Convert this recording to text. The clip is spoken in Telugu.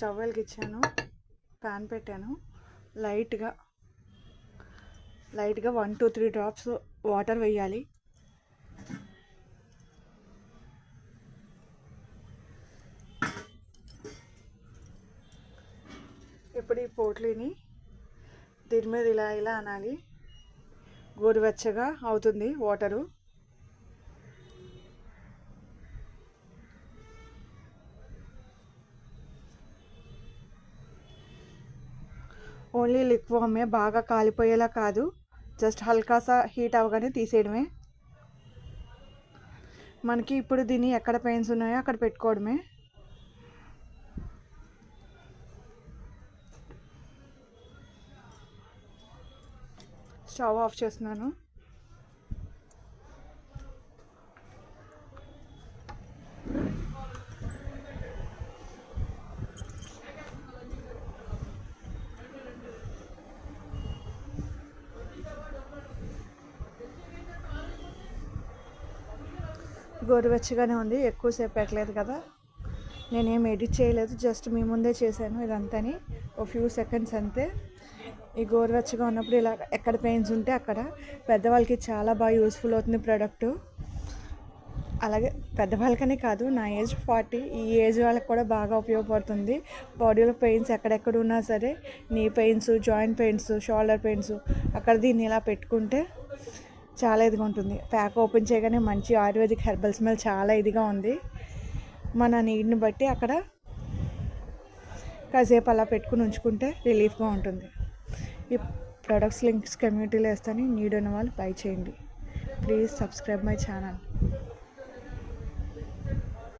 స్టవ్ వెలిగించాను, ప్యాన్ పెట్టాను. లైట్గా 1 to 3 డ్రాప్స్ వాటర్ వేయాలి. ఇప్పుడు ఈ పోట్లీని దీని మీద ఇలా అనాలి. గోరువెచ్చగా అవుతుంది వాటరు. ఓన్లీ లిక్వామే, బాగా కాలిపోయేలా కాదు, జస్ట్ హల్కాసా హీట్ అవ్వగానే తీసేయడమే. మనకి ఇప్పుడు దీన్ని ఎక్కడ పెయిన్స్ ఉన్నాయో అక్కడ పెట్టుకోవడమే. స్టవ్ ఆఫ్ చేస్తున్నాను. గోరువెచ్చగానే ఉంది, ఎక్కువసేపు పెట్టలేదు కదా. నేనేం ఎడిట్ చేయలేదు, జస్ట్ మీ ముందే చేశాను ఇదంతాని, ఓ ఫ్యూ సెకండ్స్ అంతే. ఈ గోరువెచ్చగా ఉన్నప్పుడు ఇలా ఎక్కడ పెయిన్స్ ఉంటే అక్కడ. పెద్దవాళ్ళకి చాలా బాగా యూస్ఫుల్ అవుతుంది ప్రోడక్ట్. అలాగే పెద్దవాళ్ళకనే కాదు, నా ఏజ్ 40, ఈ ఏజ్ వాళ్ళకి కూడా బాగా ఉపయోగపడుతుంది. బాడీలో పెయిన్స్ ఎక్కడెక్కడ ఉన్నా సరే, నీ pains, joint pains, shoulder pains, అక్కడ దీన్ని ఇలా పెట్టుకుంటే చాలా ఇదిగా ఉంటుంది. ప్యాక్ ఓపెన్ చేయగానే మంచి ఆయుర్వేదిక్ హెర్బల్ స్మెల్ చాలా ఇదిగా ఉంది. మన నీడ్ని బట్టి అక్కడ కాసేపు అలా పెట్టుకుని ఉంచుకుంటే రిలీఫ్గా ఉంటుంది. ఈ ప్రొడక్ట్స్ లింక్స్ కమ్యూనిటీలో వేస్తాను, నీడ్ ఉన్న వాళ్ళు బై చేయండి. Please subscribe my channel.